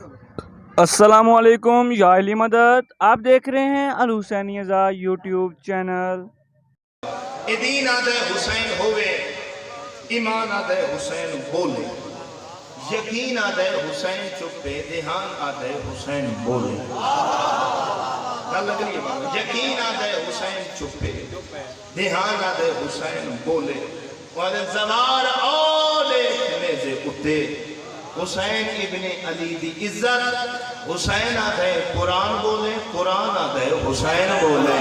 अस्सलामुअलैकुम या अली मदद। आप देख रहे हैं अल हुसैनिया यूट्यूब चैनल। दीन आदे हुसैन होवे, ईमान आदे हुसैन बोले, यकीन आदे हुसैन चुपे, ध्यान आदे हुसैन बोले। गल लग रही है? यकीन आदे हुसैन चुपे, ध्यान आदे हुसैन बोले। ज़वार लिखने से उठे हुसैन इब्ने अली दी इज्जत। हुसैन आदे कुरान बोले, कुरान आदे हुसैन बोले।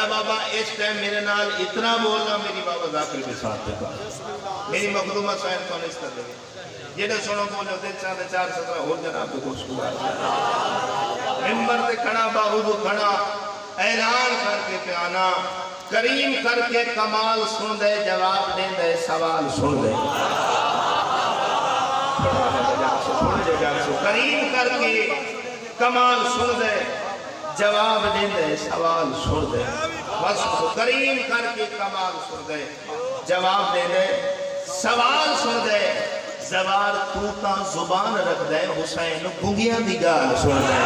बाबा इस टाइम मेरे नाल इतना बोलना, मेरी बाबा जाकिर के साथ देगा, मेरी मखदूमा शायद कौन इस तरह देगा जेडे सुनो बोलो दे चांद 4-17 हो जनाब को सुना मिंबर पे खड़ा बाहुदू खड़ा ऐलान करके प्याना करीम करके कमाल सुन दे, जवाब दे दे, सवाल सुन दे। करीम करके कमाल सुन दे, जवाब दे दे, सवाल सुन दे। बस करीम करके कमाल सुन दे, जवाब दे दे, सवाल सुन दे। जवार तू ता जुबान रख दे, हुसैन गुंगिया दी गाल सुन दे।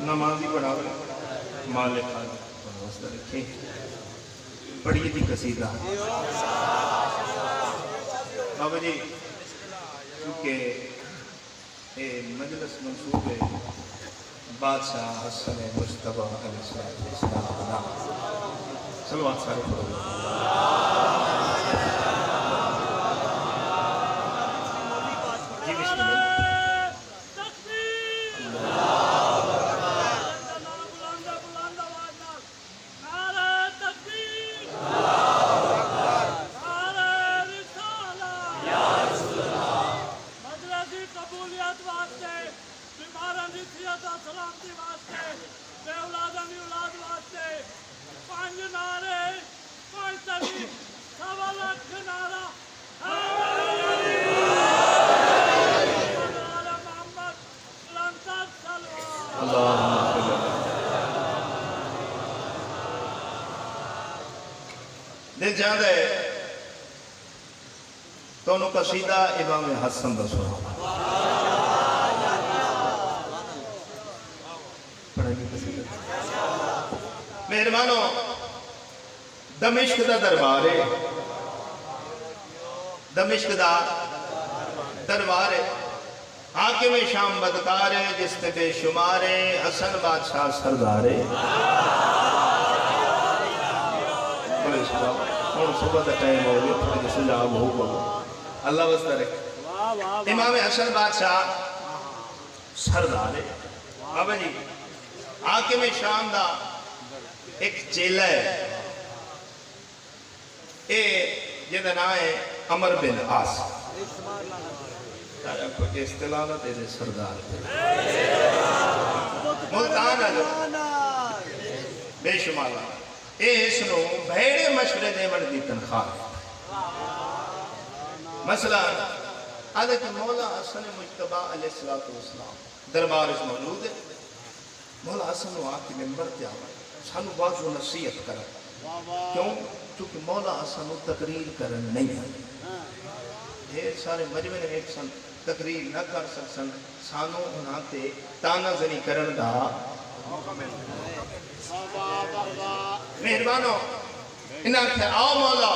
नमाजी बढ़ावे मालिक रखे पढ़िए थी कसीदा बाबा जी, क्योंकि ये मजलिस मंसूब है बादशाह हसन मुस्तफा अलैहिस्सलाम का नाम। सलवात सारे पढ़ो। जी बिस्मिल्लाह। दिल चाहता है तो कसीदा इमाम हसन का सुना। मेहरबानो, दमिश्क का दरबार है, दमिश्क का दरबार है। हाकिम शाम बदकार है, जिसने बेशुमार है, हसन बादशाह सरदार है। सुबह का टाइम हो गया, थोड़े सुझाव हो बोलो अल्लाह वास्ता रखे। इमाम हसन बादशाह सरदार है बाबा जी, हाकिम शाम का एक चेला है, ये जिहदा नाम है अमर बिन आस। इस्तिलाह तेरे सरदार मुल्तान बेशुमार इसनों भेड़े मशवरे देवन की तनख्वाह। मसला हज़रत मौला हसन मुज्तबा अलैहिस्सलातु वस्सलाम दरबार में मौजूद है। मौला हसन आके मिंबर पे आवा, सानू बाजू नसीहत कर। क्यों? क्योंकि मौला हसन तकरीर करन नहीं आती। ढेर सारे मजमे ने एक सन तकरीर न कर सकन, सानू उन्हां ते तानाजनी करन दा मेहरबानो इन्हां आख्या आओ मौला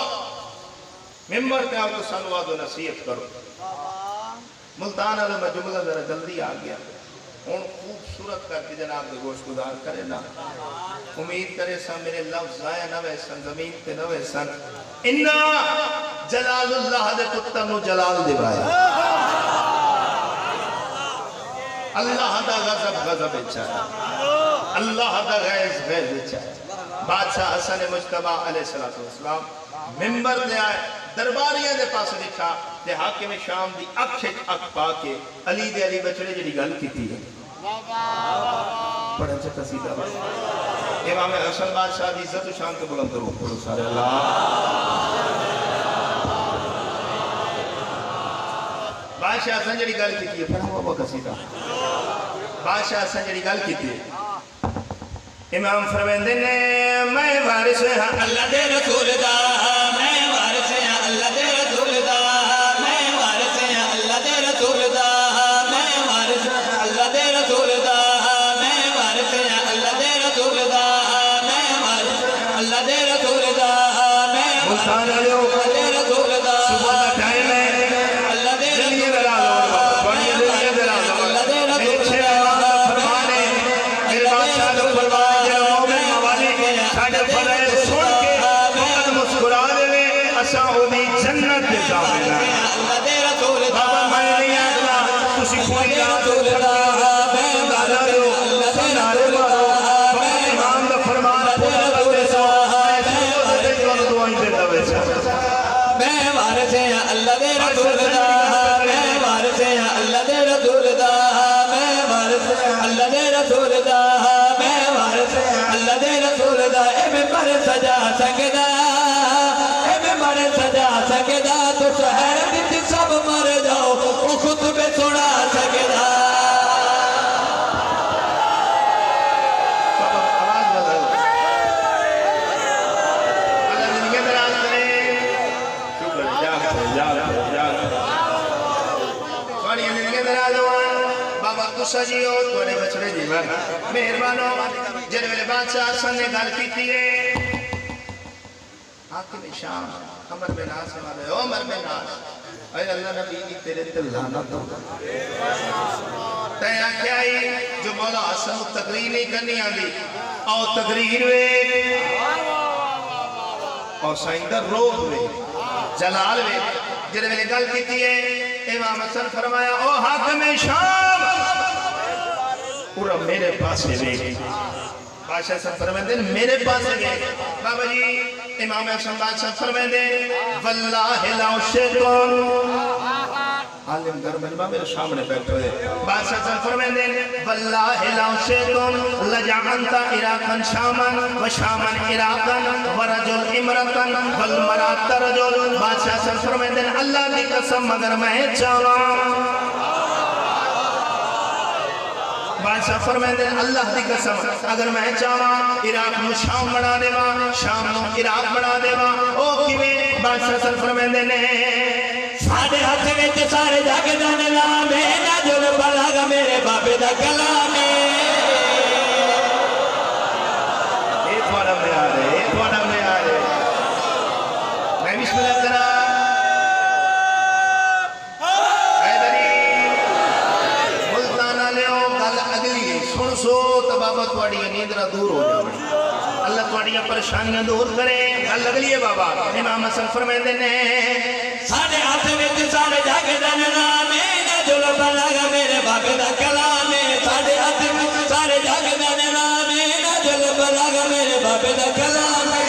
मिंबर पे आओ तो सानू वादो नसीहत करो। मुल्तान वाले में जुमला जरा जल्दी आ गया हूँ, खूबसूरत करके जनाब के गोश गुजार करे ना, उम्मीद करे सा मेरे लफ्ज जाया न वे सन, जमीन पे न वे सन। इन्ना जलालुल्लाह दे पुत्तर नु जलाल दिवाया, अल्लाह दा गजब गजब इच्छा, अल्लाह दा गैज़ गैज़ इच्छा। बादशाह हसन मुज्तबा अलैहिस्सलातु वस्सलाम मिंबर दे आए, दरबारियां दे पास देखा ते हाकिम शाम दी अख अख पा के अली दे अली बचड़े जेडी गल कीती है बड़ा अच्छा कसीदा है। इमाम हसन बादशाह दी इज्जत शान के बुलंद करो बोलो सारे अल्लाह। बादशाह हसन जेडी गल कीती है पढ़ा हुआ कसीदा। बादशाह हसन जेडी गल कीती है इमाम फरमांदे ने मैं वारिस हां अल्लाह दे रसूल दा, मैं वारिस हां अल्लाह दे रसूल दा, मैं वारिस हां अल्लाह दे रसूल दा, मैं वारिस हां अल्लाह दे रसूल दा, मैं वारिस हां अल्लाह दे रसूल दा, मैं वारिस हां अल्लाह दे रसूल दा, मैं मुल्तान वाले दे रसूल दा। सुबह का टाइम है, अल्लाह दे रसूल दा, बड़ी जल्दी दे रसूल अल्लाह दे रसूल दा। फरमाने मेरे बादशाह को फरमाने जन्नत दे जावेगा अल्लाह दे रसूल बाबा मैं नहीं आखदा तुसी कोई रात मैं गाला लो अल्लाह दे नारे मारो मैं इमाम दा फरमान पूरा करते सो मैं दुआएं देता वैसा मैं वारिस हां अल्लाह दे रसूल दा, मैं वारिस हां अल्लाह दे रसूल दा, मैं वारिस हां अल्लाह दे रसूल दा, मैं वारिस हां अल्लाह दे रसूल दा। ए मैं पर सजा सकदा सजा सकेदा तो शहर विच सब मर जाओ वो खुतबे सुना सकेदा। आवाज बदल अल्लाह जिंदगी दराज करे शुक्र जा थोड़ी जिंदगी दराज हो बाबा तुसा जी हो थोड़े बछड़े जीवन मेहरबानो। जिस वेले बादशाह हसन ने गल की है हाकिम शाम अमर बिन आस वाले ओ अमर बिन आस अरे अल्लाह नबी की तेरे ते लानत हो तय क्या ही जो मौला हसन तकरीर नहीं करनी आंदी और तकरीर वे और साइंदर रोक वे जलाल वे जिस वेले गल कीती है इमाम हसन फरमाया ओ हाकिम शाम पूरा मेरे पास वे बादशाह सब फरमाते मेरे पास गए बाबा जी। इमाम हसन बादशाह फरमाते वल्लाहि लौ शैतान आलिम दरबार मेरे सामने बैठे हुए बादशाह सब फरमाते वल्लाहि लौ शैतान लजअंता इराकन शामन व शामन इराकन व रजुल इमरतन वल मरात रजुल। बादशाह सब फरमाते अल्लाह की कसम अगर मैं चाहूं बादशाह फरमाते अल्लाह की कसम अगर मैं चाहवा इराक में शाम बना देवा, शाम में इराक बना देवा ओ किवें बादशाह सब फरमाते ने साडे हाथ विच सारे जग दा निलाम है ना जुल बलागा मेरे बाबे दा कलाम है। ए थोड़ा प्यार है, ए थोड़ा प्यार है। मैं बिस्मिल्लाह करा सुन सो तो बाबा थोड़ी नींद दूर हो जाए अल्लाह थोड़ी साड़ियां परेशानियां दूर करे। गल लगली है बाबा इमाम हसन फरमाते ने साढ़े हाथ में सारे जग दा नाम है ना जुल्फ लगा मेरे बाबे दा कलाम है। साढ़े हाथ में सारे जग दा नाम है ना जुल्फ लगा मेरे बाबे दा कलाम है।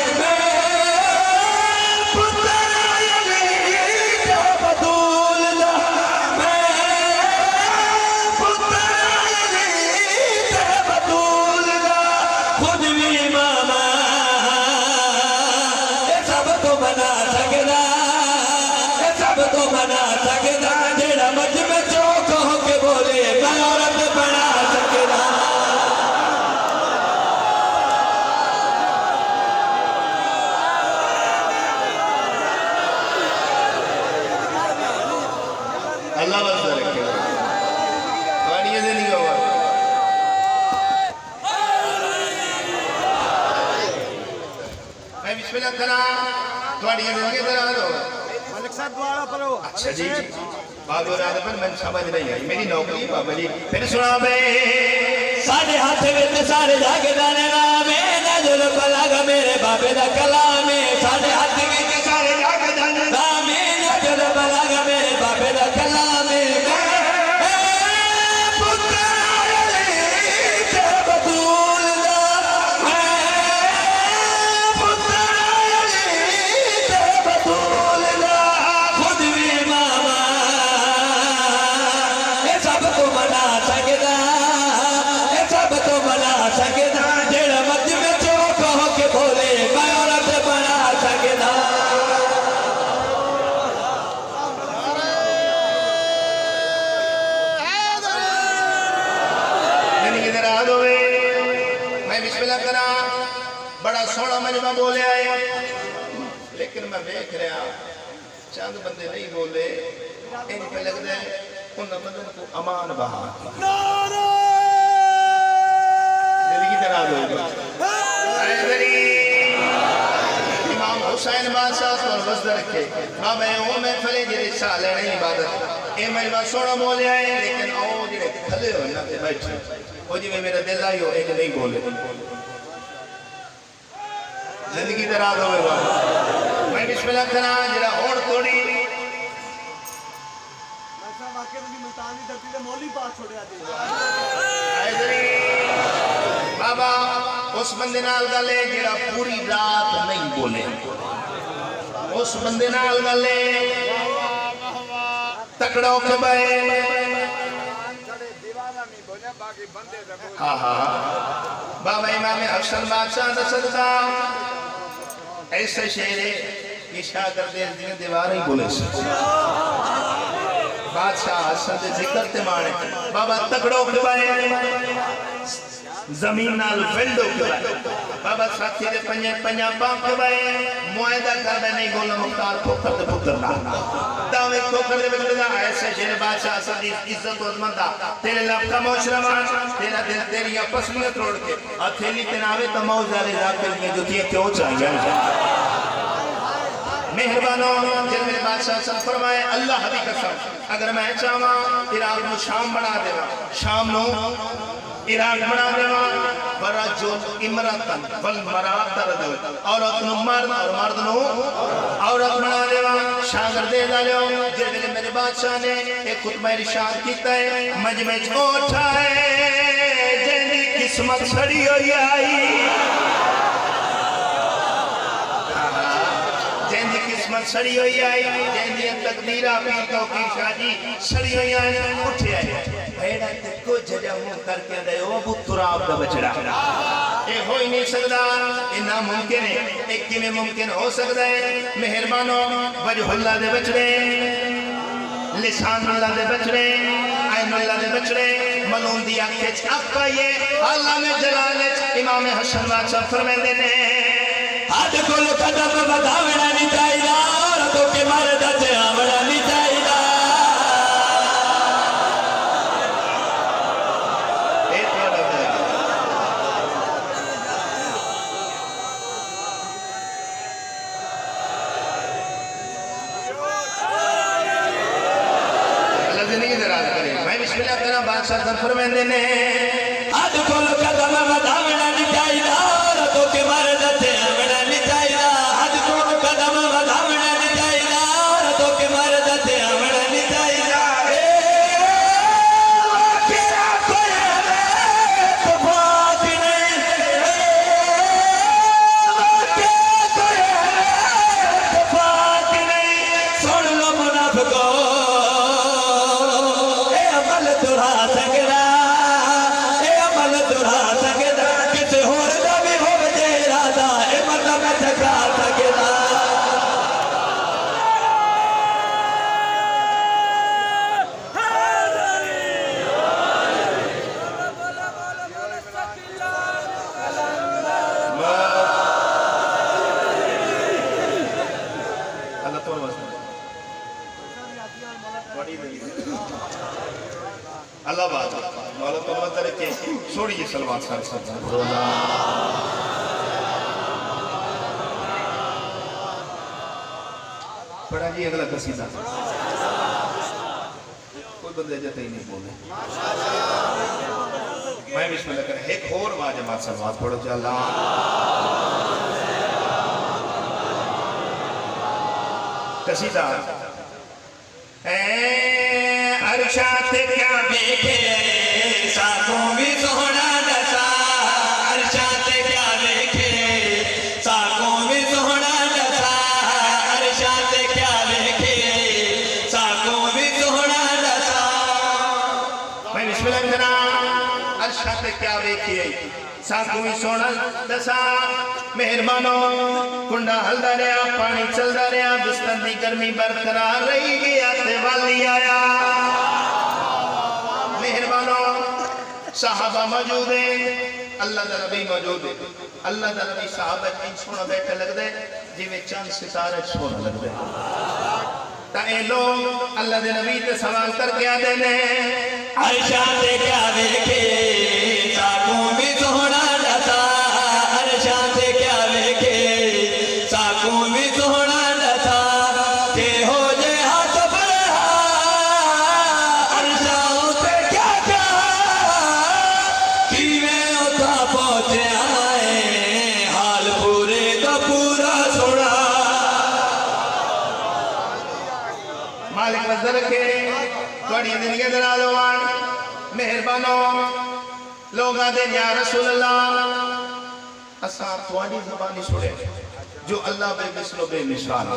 अल्लाह बस रखे गाड़ियां से नहीं होगा। मैं बिस्मिल्लाह करा गाड़ियां से लगे जरा दो मलिक साहब द्वारा पढ़ो। अच्छा जी बाबू रात पर मैं समझ नहीं आई मेरी नौकरी बाबा जी फिर सुना बे साढ़े हाथ में सारे जग दा नाम है ना जुल्फ लगा मेरे बाबे दा कलाम है। साढ़े हाथ में सारे जग दा नाम है ना जुल्फ लगा मेरे बाबे दा कलाम है। बड़ा सोहना मजमा बोले आए लेकिन मैं देख रहा चंद बंदे नहीं बोले इन पे लगता है उन बंदों को अमान बहा जिंदगी तरह इमाम हुसैन बादशाह और वजद रखे बाबा वो महफिल जी साल है नहीं इबादत ये मजमा सोहना बोले आए लेकिन ओ जेडे खले हो ना बैठे वो जिवें मेरा दिल आई हो एक नहीं बोले जिंदगी दराज होगा। मैं बिस्मिल्लाह करा जरा होड़ तोड़ी बाबा उस बंदे नाल गल है जेड़ा पूरी रात नहीं बोले उस बंदे नाल गल है तकड़ा होके बहे। हाँ हाँ बाबा इमाम हसन बादशाह का सदका ऐसे शेरे इशा कर दे दीवार ही बोले बादशाह हसन दे जिक्र ते माने बाबा तकड़ो कबाए जमीन नाल वेंडो कबाए बाबा साथी दे पंजे पंजा पांव कबाए मुआयदा करदा नहीं गोला मुख्तार ठोकर दे पुत्र ना दावे ठोकर दे बेटा ऐसे शेरे बादशाह हसन दी इज्जत और अजमत दा तेरे लब का मौशरमान तेरा दिल तेरी पसलियां तोड़ के हथेली ते नावे त मौज वाले जाकर दी जुतियां क्यों चाहिए मेहरबानो जब मेरे बादशाह सन फरमाए अल्लाह दी कसम अगर मैं चाहवा इराक नु शाम बना देवा शाम नु इराक बना देवा वरजुल इमरतन वल मरातरद औरत नु मर्द और मर्द नु औरत बना देवा शागर दे डालो जब मेरे बादशाह ने एक खुतबा इरशाद कीता है मजमे च उठाए जेदी किस्मत छड़ी होई आई किस्मत सड़ी हुई आई जेंदी तकदीरा पी तो की शादी सड़ी हुई आई उठे आए भेड़ा ते कुछ जमू करके दे ओ बुतराब दा बचड़ा ए हो ही नहीं सकदा ये नामुमकिन है एक किवें मुमकिन हो सकदा है मेहरबानो वजहुल्लाह दे बचड़े लिसानुल्लाह दे बचड़े ऐनुल्लाह दे बचड़े मलून दी आंखें च अख पाइए अल्लाह ने जलाल इमाम हसन बादशाह फरमांदे ने आज कोल कदम बढ़ावना नहीं चाहिए औरतों के मर्द से आवड़ा नहीं चाहिए अल्लाह जिंदगी दराज करे। मैं बिस्मिल्लाह करा बादशाह फरमांदे ने आज कोल कदम बढ़ावना नहीं चाहिए औरतों के मर्द से अल्लाह बात मौला तो मत रखे छोड़िए सलवात सर पढ़ा जी अगला कसीदा कोई बंदे जते ही नहीं बोले मैं बिस्मिल्लाह कर एक और वाजमात सलवात पढ़ो चला कसीदा अरशात क्या देखे साकों में सोना दसा अरशात क्या देखे साकों में सोना दसा अरशात क्या देखे साकों में सोना दसा मैं बिस्मिल्लाह करा अरशात क्या देखिए साकों में सोना दसा मेहरबानो कुंडा हलदा रहा पानी चलता रहा बिस्तर की गर्मी बरकरार रही गया ते वाली आया मेहरबानो साहबा मौजूद है अल्लाह दा नबी मौजूद है अल्लाह दा नबी साहबा की सोना बैठा लगदा है जिवें चंद सितारे सोना लगदा है ता ए लोग अल्लाह दे नबी ते सवाल करके आते ने अर्शा ते क्या देखे साकों में सोना दसा अर्शा ते क्या देखे साकों में सोना दसा के हो जे हाथ बड़ा अर्शाओं से क्या क्या कि मैं उठा पहुंचे आए हाल पूरे का पूरा सुना मालिक नजर के थोड़ी जिंदगी दराज होवान मेहरबानो लोग आदे या रसूल अल्लाह असा थोड़ी ज़बानी सुने जो अल्लाह बेमिसलो बेमिसाल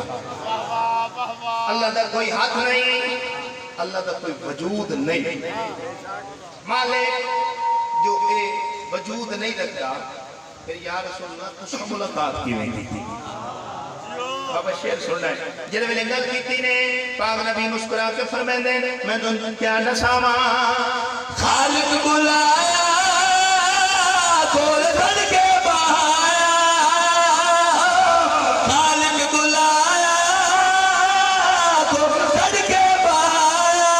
अल्लाह दा कोई हाथ नहीं अल्लाह दा कोई वजूद नहीं मालिक जो ए वजूद नहीं रखता फिर या रसूल अल्लाह तुसा मुलाकात किवें कीती बाबा शेर सुनना है जिहड़े वेले गल कीती ने पाक नबी मुस्कुरा के फरमांदे ने मैं तुहानू क्या दसावां खालिक बुलाया खोल कर के बहाया खालिक बुलाया खोल कर के बहाया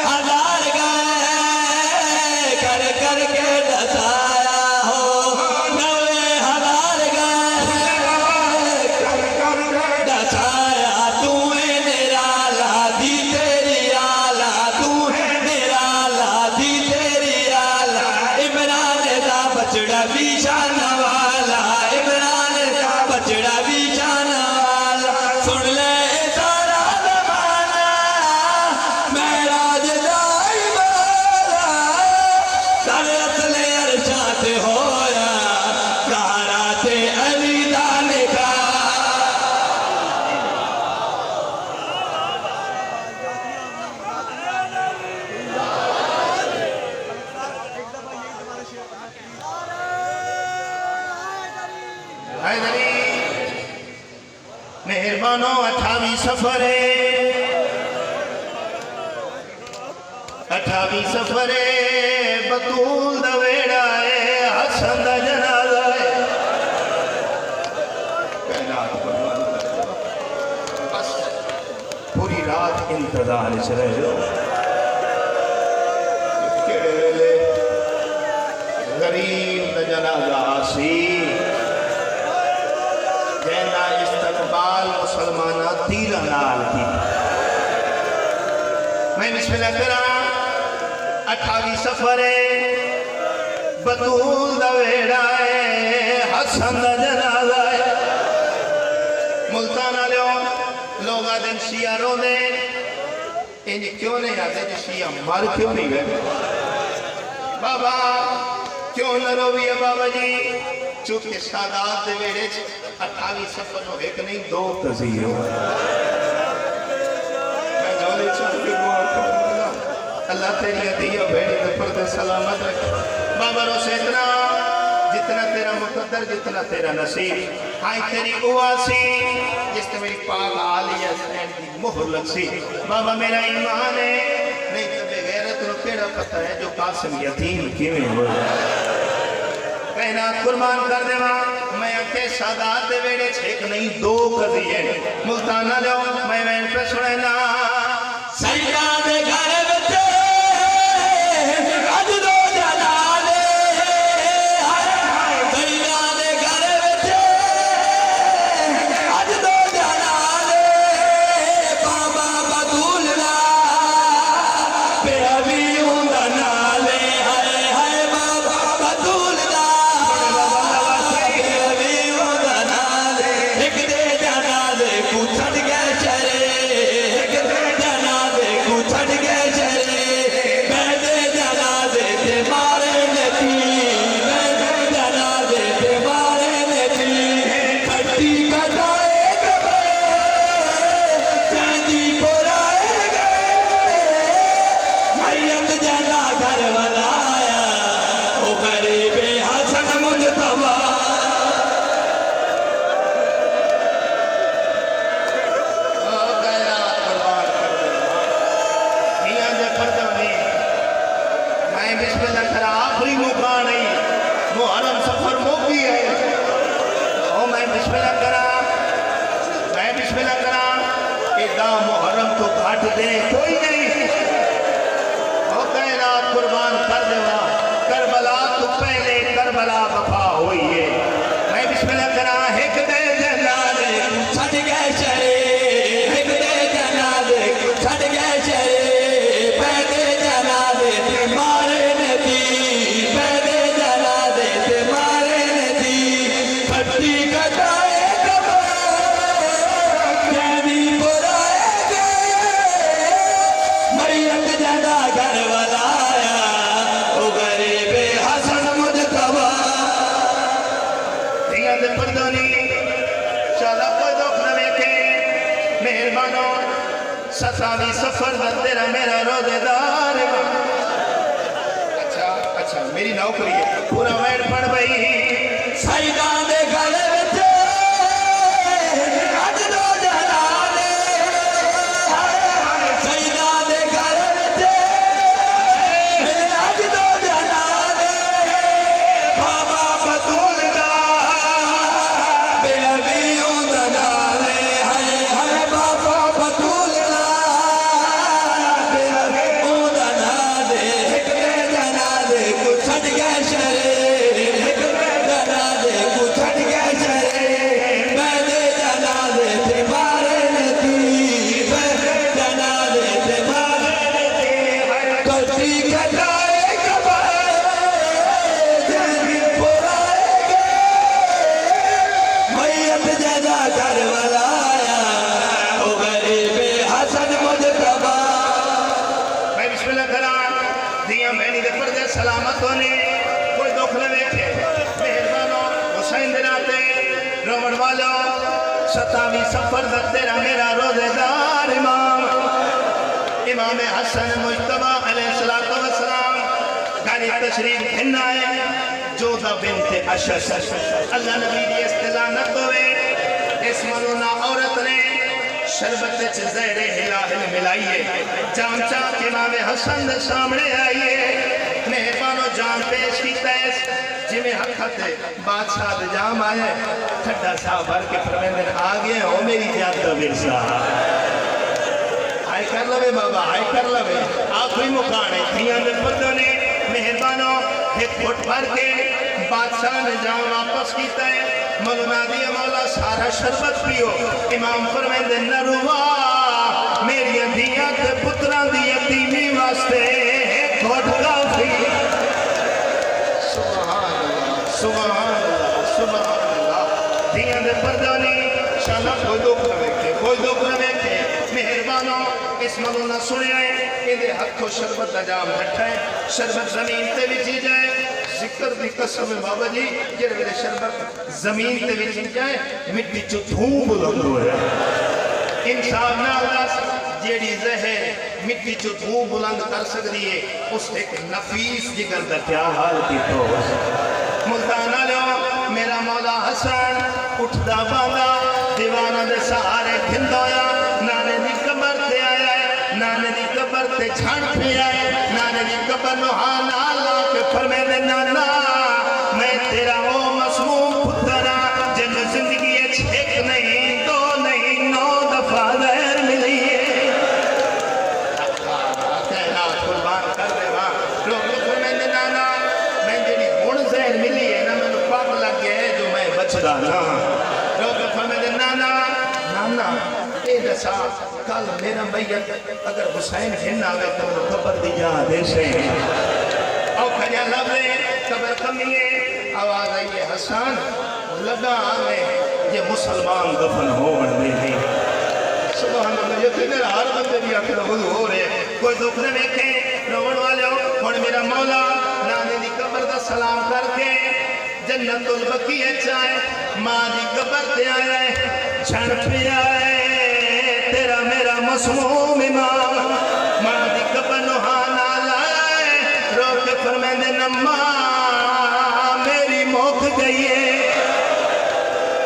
हजार गए कर कर के दसाया हो नवे हजार गए कर कर के दसाया तू है निराला दी तेरी आला तू है निराला दी तेरी आला इमरान दा बचड़ा भी शान वाला इमरान दा बचड़ा भी शान वाला सुन ले सारा ज़माना महराज दाई वाला सारे असले अर्शा ते होया कारा ते अली दा लिखा हैदरी मेहरबानो 28 सफर है 28 सफर है बतूल दा वेड़ा है हसन दा जनाजा है कायनात बर्बाद कर दो। बस पूरी रात इंतजार च रह जाओ केड़े वेले गरीब दा जनाजा सी जैना इस्तकबाल मुसलमाना तीर नाल की मैं बिस्मिल्लाह करा 28 सफर है बतूल दा वेड़ा है हसन दा जनाजा है मुल्तान वाले लोग आदे शिया रोंदे इंज क्यों नहीं आते जो शिया मर क्यों नहीं गए बाबा क्यों न रोविए बाबा जी चूंकि सादात दे वेड़े 28 सफर हो एक नहीं दो तज़ीर हो मैं जोले चाह के दुआ करूंगा अल्लाह तेरी दिया भेड़ी दे पर्दे सलामत रखे बाबा रो से इतना जितना तेरा मुकद्दर जितना तेरा नसीब हाय तेरी उआसी जिसने मेरी पाक आलिया सैन की मोहर लगसी बाबा मेरा ईमान है नहीं तो बेगैरत रो केड़ा पता है जो कासिम यतीम किवें हो कहना कुर्बान कर देवा मैं अखे सादात दे वेड़े एक नहीं दो कदी है मुल्ताना लो मैं वैन पे सुने ना सैयदा दे घर विच बिस्मिल्लाह करा, मैं बिस्मिल्लाह करा, इदा मुहर्रम तो घट दे कोई नहीं। ओ कायनात कुर्बान कर देवा, करबला तो पहले करबला वफा हुई है। मैं बिस्मिल्लाह करा, एक दे जनादे छड़ गए शरे, एक दे जनादे छड़ गए शरे, पैदे जनादे ते मारे नदी, पैदे जनादे ते मारे नदी, खट्टी कटाए कैदी बुराए मरियम जदा घर वाला आया, ओ गरीबे हसन मुजतबा। धियां दे पर्दोनी शाला कोई दुख न वेखे, मेहरबानो सतावी सफर दा तेरा मेरा रोजेदार। अच्छा अच्छा मेरी नौकरी है, पूरा वैन पढ़ बई। सईदा दे गले विच अज दो जनाने, सईदा दे गले विच अज दो जनाने, बाबा बतूल दा बेलवी उंदा नाले, हाय हाय बाबा बतूल दा बेलवी उंदा नाले, एक दे जनाने को छड़ गए शरे, मैं बिस्मिल्लाह करा, दियां बहनी दे पर्दे सलामत होने, कोई दुख न वेखे। मेहरबानो हुसैन दे नाते रोवण वालो सतावी सफर दा तेरा मेरा रोजेदार इमाम, इमाम हसन मुज्तबा अलैहिस्सलातु वस्सलाम गानी तशरीफ हिन्ना है, जोधा बिनते अशश। अल्लाह नबी दी इस्तिलानत होवे, इस मलूना औरत ने शरबत ज़हरे हिलाहिल मिलाइए, जाम चाह के इमाम हसन दे सामने आइए। मेहरबानो जाम पेश कीता है, जिमें हकते बादशाह दे जाम आए, ठड्डा साहब भर के फरमांदे आ गए हो मेरी जात दा विरसा। हाय कर लवे बाबा, हाय कर लवे, आखिरी मुकान है। थियां दे पर्दों ने मेहरबानो एक फुट भर के बादशाह ने जाम वापस कीता है। मौलाना दिया मौला सारा शरबत पियो, इमाम फरमांदे न रुवा मेरी धियां ते पुत्रां दी यतीमी वास्ते एक घुट काफी। सुभान अल्लाह, सुभान अल्लाह, सुभान अल्लाह। धियां दे पर्दों ने शाला कोई दुख न वेखे, कोई दुख न वेखे। मेहरबानो इस मौलाना सुनिया है, इहदे हथों शरबत दा जाम हटा है, शरबत जमीन ते विछी जाए। जिक्र दी कसम है बाबा जी, जेड़े वेले शरबत जमीन ते विछी जाए मिट्टी चो धूं बुलंद होए। इंसान नाल दस जेड़ी जहर मिट्टी चो धूं बुलंद कर सकदी है, उस एक नफीस जिगर दा क्या हाल कीता हो। मुल्तान वालो मेरा मौला हसन उठदा बांदा दीवाना दे सहारे खिंदोया, नाने दी कबर ते आया है, नाने दी कबर ते छण पिया है, नाने दी कबर नु हां नाल ला के फरमांदे नाना मैं तेरा ओ मसमूम पुत्रा जिन जिंदगी एक नहीं दो नहीं 9 दफा जहर मिली है। कायनात कुर्बान कर देवा, लोग फरमांदे नाना मैं जेड़ी हुण जहर मिली है ना मैनू पग लग गया है जो मैं बचदा ना। लोग फरमांदे नाना नाना ए दसा कल मेरा मैयत अगर हुसैन हिन आवे तो मैनू कबर दी याद दे से औ खजा लबे कबर कमिए आवाज आई है हसन लगा आवे ये मुसलमान दफन होवन दे नहीं। सुभान अल्लाह, ये तेरे हर बंदे दी अख वजू हो रहे, कोई दुख न वेखे। रोवण वाले हुण मेरा मौला नाने दी कबर दा सलाम करके जन्नतुल बकीए चाहे मां दी कबर ते आया है, छण पिया है तेरा मेरा मसमूम इमाम, मां दी कबर नु हां नाल आया है, रो के फरमांदे नम्मा मेरी मुक गई है।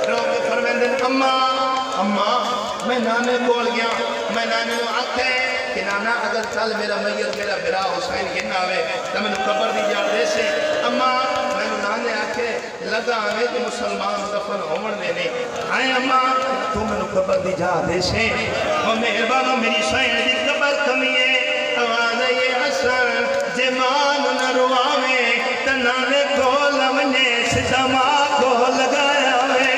रो के फरमांदे अम्मा अम्मा मैं नाने कोल गया, मैं नाने नु आखे कि नाना अगर कल मेरा मैयत मेरा बिरा हुसैन गिन आवे तो मैनू कबर दी जा दे से। अम्मा मैनू नाने आखे लगा में जो मुसलमान दफन होवन दे ने हाय अम्मा तू मैनू कबर दी जा दे से ओ मेहरबानो मेरी सैन दी कबर कमी है आवाज ये हसन जे मान न रुआवे तनाले को लवने सीधा मां को लगाया वे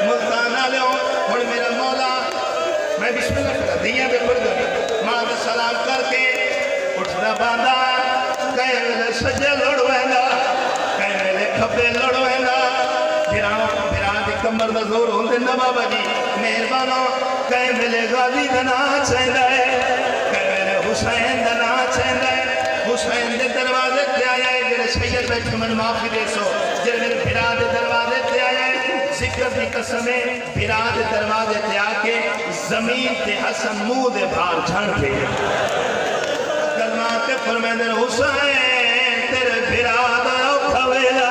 मुल्ताना लो हुन मेरा मौला मैं बिस्मिल्लाह कर दिया दे पढ़ दो मां का सलाम करके उठदा बांदा कहे वेले सज्जे लड़वेंदा कहे वेले खब्बे लड़वेंदा फिरा दी कमर दा जोर होंदे ना बाबा जी मेहरबानो कहे वेले गाजी दा नाम चैंदा है कहे वेले हुसैन दा नाम चैंदा है हुसैन दे दरवाजे ते आया है जेड़े सैयद बैठे मन माफी देसो जेड़े मेरे फिरा दे दरवाजे ते आया है जिक्र दी कसम है फिरा दे दरवाजे ते आके जमीन ते हसन मुंह दे बाहर झण पे कलमा के फरमांदे हुसैन तेरे फिरा दा औखा वेला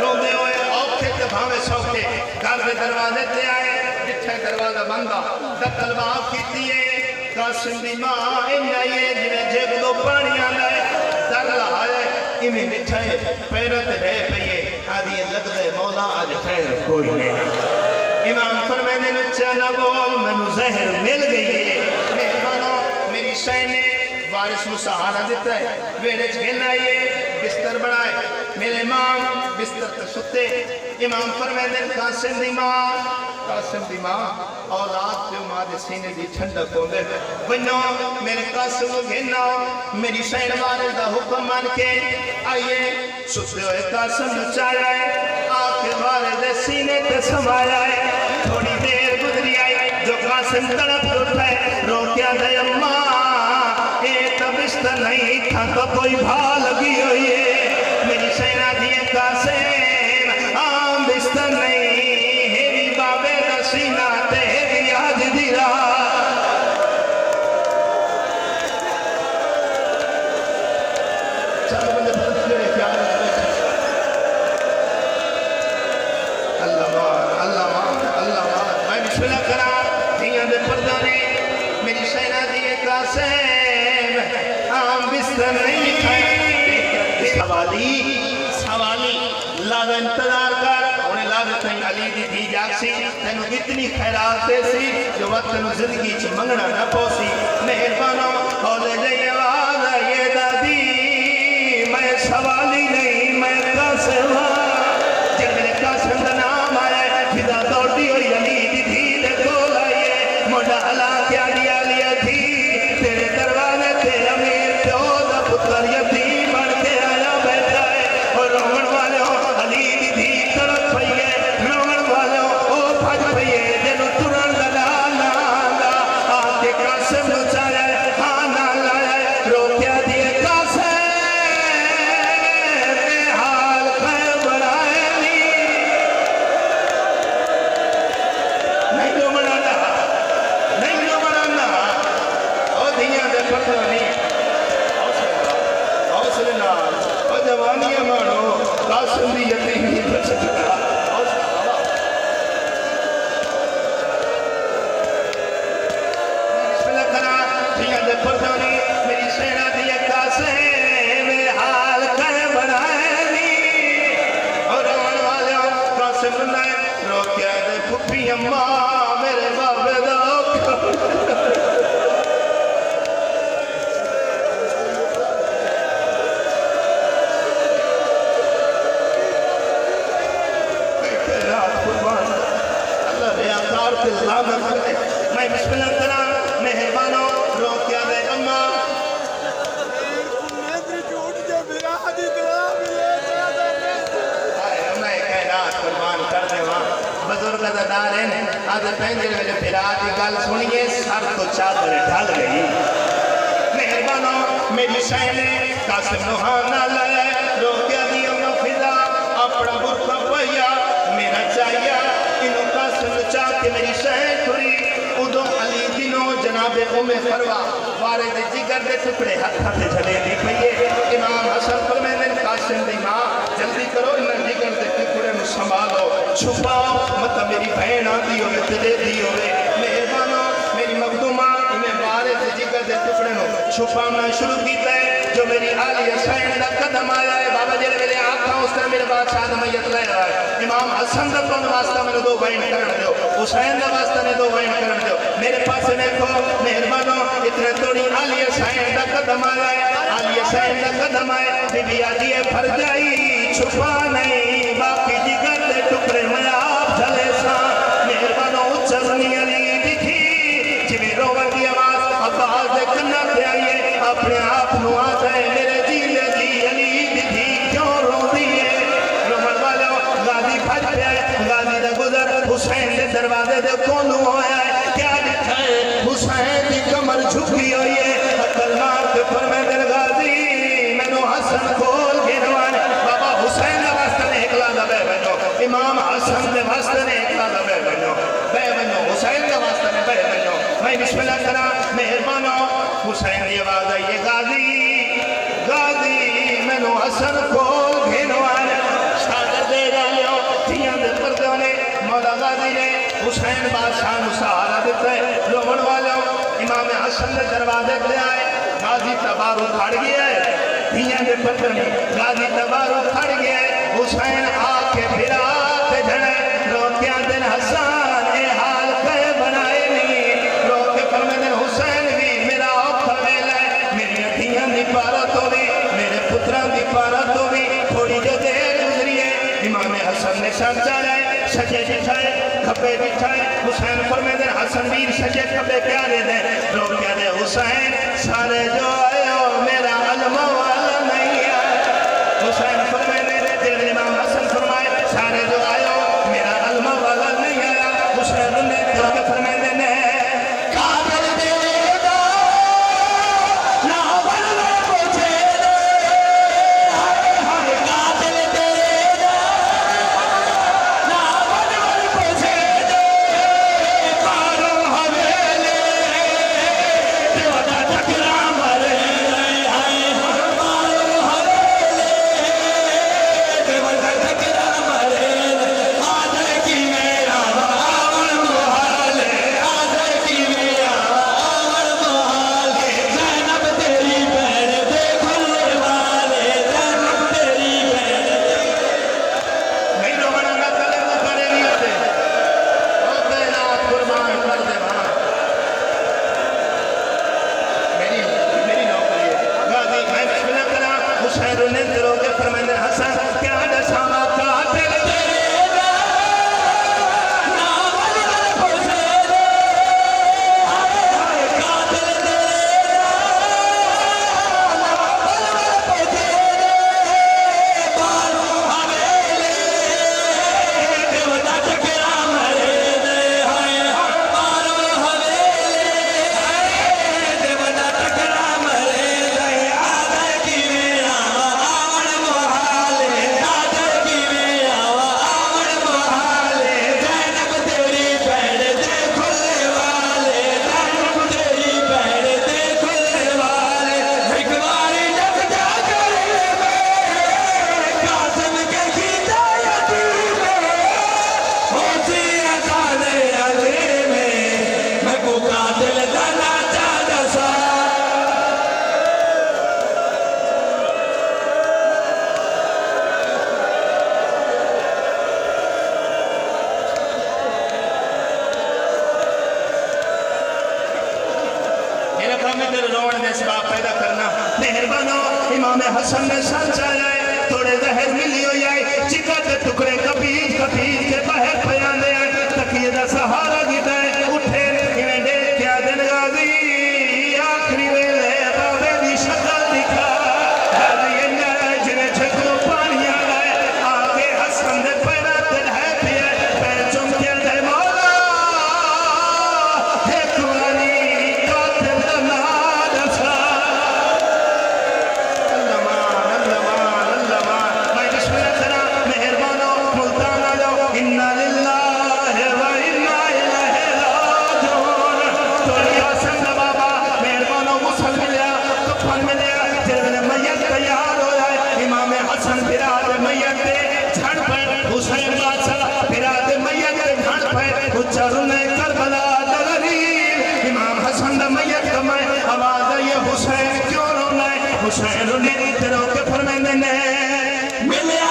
रोंदे होए औखे ते भावे सौखे घर दे दरवाजे ते आए जिथे दरवाजा बंदा दखल बाप कीती है कासिम दी मां इन्ना ये जिवें जग दो पानी आंदा है दर लहाए इवें मिठा है पैरों ते रह पईए आदि लगदे मौला आज खैर कोई नहीं इमाम फरमांदे ने चना बोल मैनू जहर मिल गई है मेहरबानो मेरी सैन ने वारिस को सहारा देता है वेड़े खेलाइए बिस्तर बनाए मेरे इमाम बिस्तर पर सुते इमाम फरमांदे कासिम दी मां औलाद पे मां दे सीने दी ठंडक होंदे बनो मेरे कासिम को घेना मेरी सैन वाले दा हुक्म मान के आइए सुते हुए कासिम नचाया है आके वाले दे सीने ते समाया है थोड़ी देर गुजरी आई जो कासिम तड़प उठा है रोकिया दे अम्मा बिस्तर नहीं था तो कोई भा लगी हुई है मेरी सेना दिए कासिम आम बिस्तर नहीं हेरी बाबे दा सीना ते हेरी आज दी रात चलो बंदे पता क्या अल्लाह मैं बिस्मिल्लाह करा दिया दे पर्दा ने मेरी सेना दिए कासिम बिस्तर नहीं खाए सवाली लादा इंतजार कर उन्हें लादा तेन अली दी धी जागसी तेन इतनी खैरात देसी जो वक्त तेन जिंदगी च मंगना ना पोसी मेहरबानो हौले जाइए आवाज ये दादी मैं सवाली नहीं मैं कासिम जब मेरे कासिम दा नाम आया फिदा दौड़ी हुई अली दी धी दे कोल आइए मोटा हला क्या दिया लिया थी तेरे दरवाजे ते अमीर पुत्र यतीम बन के आया बैठा है और रोमन वाले अली दी धी तड़प पई है रोमन वाले ओ भज पई है जेनु तुरन दा नांदा आके कासिम नचाया हां ना लाया रोकिया दिए कासिम के हाल पे बनाए नहीं जो मनाना ओ दिया दे पता नहीं जवानियां मानो कासिम दी यतीम ही बच सका बिस्मिल्लाह करा दिया दे परदानी मेरी सेना दी कासिम हाल कर बनाए नी और आने वाले कासिम ने रोकिया दे फुफी अम्मा मेरे बाबे दा मैं बिस्मिल्लाह करा मेहरबानो रोकिया दे अम्मा मैं कहनात कुर्बान कर देवा बुजुर्ग दा दार है आदे पेंदे वेले फिरा दी गल सुनिए सर तो चादर ढल गई मेहरबानो मेरी सैन कासिम नुहाना लाया रोकिया दी अम्मा फिदा अपना बुरखा पया मेरा चाहिए इनु कासिम चा के मेरी सैन खुरी उदो अली दिनो जनाबे उम्मे फरवा वारे दे जिगर दे टुकड़े हाथ ते झले दी पईए इमाम हसन फरमांदे कासिम दी मां जल्दी करो इन जिगर दे टुकड़े नु संभालो छुपाओ मत मेरी बहन आती होवे ते दे दी होवे मेहरबानो मेरी मखदूमा इने वारे दे जिगर दे टुकड़े नु छुपाना शुरू कीता है जो मेरी आली हसैन दा कदम आया है बाबा जेरे वेले आंखां वास्ते मेरे बादशाह दा मैयत ले आए इमाम हसन दा तुम वास्ते मेरे दो बयान करन दो हुसैन दा वास्ते ने दो बयान करन दो मेरे पास देखो मेहरबानो इतने तोड़ी अली हुसैन दा कदम आया अली हुसैन दा कदम आया बीबी आदि फरजाई छुपा नहीं बाकी जिगर दे टुकड़े में आप चले सा मेहरबानो चलनी अली दिखी जिवें रोवन दी आवाज अब्बास दे कन्ना ते आईए अपने आप नु आता है मेरे जीले जी अली दिखी क्यों रोंदी है रोमन वाले गाजी फट गया गाजी दा गुजर हुसैन दे दरवाजे दे कोलू आया है क्या दिखा है हुसैन दी कमर झुकी हुई है अकल मार के फरमाए दिल गाजी मैनू हसन खोल गिरवान बाबा हुसैन दे वास्ते ने एकला दबे बनो इमाम हसन दे वास्ते ने एकला दबे बनो हुसैन दे वास्ते ने बे बनो मैं बिस्मिल्लाह करा मेहरबानो हुसैन की आवाज आई है गाजी गाजी मैनू हसन खोल गिरवान शादत दे रहे थियां दे पर्दे ने मौला गाजी ने हुसैन बादशाह नु सहारा दिता है रोवन वाले इमाम हसन दे दरवाजे पे आए गाजी तबारू खड़ गया है थियां दे पर्दे ने गाजी तबारू खड़ गया है हुसैन आके फिरा ते जने रोकिया दिन हसन ए हाल कह बनाए नहीं रोके फरमाते हुसैन भी मेरा औखा वेला है मेरी थियां दी पारत होवी मेरे पुत्रां दी पारत होवी थोड़ी जो देर गुजरी है इमाम हसन ने सर चढ़ाए सजे बिछाए खब्बे बिछाए हुसैन फरमाते हसन वीर सजे खब्बे प्यारे दे रोकिया दे हुसैन सारे जो आयो मेरा अलमा वाला नहीं है हुसैन फरमाते इमाम हसन फरमाए सारे जो आयो मेरा अलमा वाला नहीं आया हुसैन ने फरमाते ने काबिल देगा ना बनवे पूछे दे हाय काबिल देगा ना बनवे पूछे दे मारो हवेले देवता टकरा मरे हाय मारो हवेले देवता टकरा मरे आज की मेरा आवन मोहाले आज की मेरा आवन मोहाले ज़ैनब तेरी बहन देखने वाले ज़ैनब तेरी बहन नहीं रोना ना चले वो करे नहीं होते ओ तेरा कुर्बान कर दे मां मेरी मेरी नौकरी है गाजी मैं बिस्मिल्लाह करा हुसैन ने दिलों के फरमाने हसन क्या दसामा कातिल तेरा ना बनवे पूछे दे हाय हाय कातिल तेरा ना बनवे पूछे दे मारो हवेले देवता टकरा मरे दे हाय मारो हवेले देवता टकरा मरे दे आज की मेरा आवन मोहाले आज की मेरा आवन मोहाले ज़ैनब तेरी बहन देखने वाले ज़ैनब तेरी बहन देखने वाले एक बारी जग जाकर कासिम के हिदायत में होती अज़ाने अली में मैं को कातिल तना चाहता सा मेरे काम में तेरे रोवन ने सबब पैदा करना मेहरबानो इमाम हसन ने सर चढ़ाए थोड़े जहर मिली हो जाए चिकन के टुकड़े कपीज कपीज के बाहर पयाने तकिए दा सहारा गिदा उठे इवें देख क्या दिन गाजी आखिरी वेले बाबे दी शक्ल दिखा गाजी ने जिने छको पानी आए आगे हसन दे पैरा ते है पिए पैर चुमके दे मौला हे कुरानी कातिल दा ना दसा मैं बिस्मिल्लाह करा मेहरबानो मुल्तान आ जाओ इन्ना लिल्लाहि व इन्ना इलैहि राजिऊन तोड़ी हसन दा बाबा मेहरबानो मुसल मिलिया कफन मिलिया जिसने मैयत तैयार हो जाए इमाम हसन फिरा दे मैयत दे झड़ पे हुसैन बादशाह फिरा दे मैयत दे झड़ पे उच्चारू ने करबला दगरी इमाम हसन दा मैयत कमाए आवाज आई हुसैन क्यों रोना है हुसैन ने तेरे के फरमाने ने मिलिया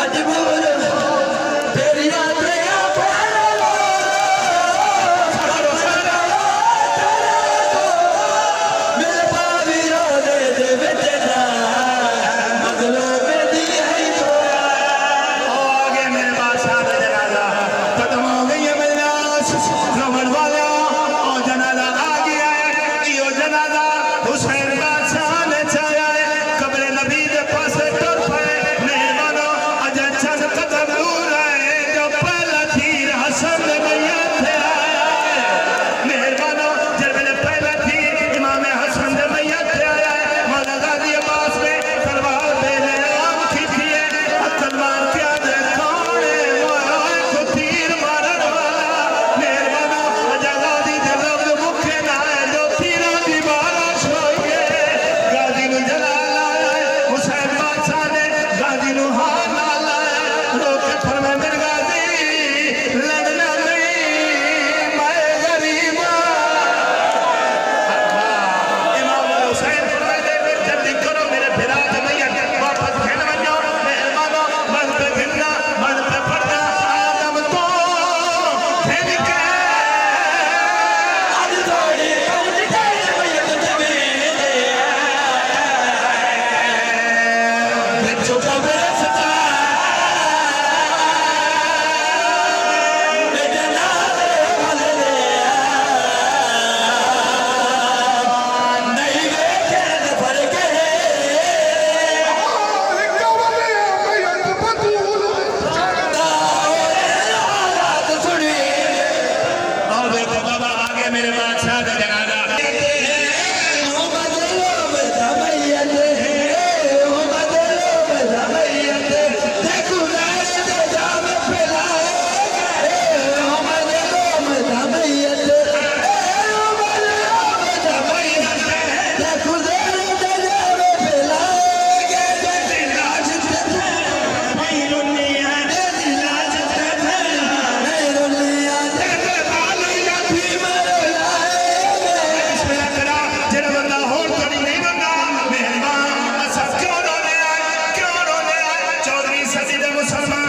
मजबूर तेरी यात्रा पहले मेरे पावी रोदे दे बेचना मगलों में दी है तो आगे मेरे बादशाह का जनाजा खत्म हो गई है मेरे नास रमन वाले और जनाजा आ गया है यो जनाजा हुसैन बादशाह ने चाया है कब्र नबी के पास टुर पे मेहमानो अजय चंद कदम दूर है जो पहला तीर हसन मैया थे आया है मेहमानो जब मेरे पहला तीर इमाम हसन मैया थे आया है मौला गाजी अब्बास ने तलवार दे ले आम खींची है तलवार क्या दे कौन है मोए को तीर मारन वाला मेहमानो अजय गाजी दे लोग मुखे ना है जो तीरों की बारिश हुई है गाजी नु जलाल आया है हुसैन बादशाह ने गाजी नु हार ना लाया लोग फरमाते गाजी लड़ना नहीं मैं गरीब इमाम हुसैन फरमाते जल्दी करो मेरे फिरा जमैया वापस खेल बन जाओ मेहमानो मन पे गिरना मन पे पड़ना आदम तो खेल के आज थोड़ी कौन तेरे मैया जमीन बिच्छू का बरसता बेजना दे वाले नहीं देखे फर के हालात सुनी और देखो बाबा आगे मेरे बादशाह का जनाजा जेड़ा बंदा होर थोड़ी नहीं बंदा मेहमान असा क्यों रोने आए चौधरी सदी दे मुसलमान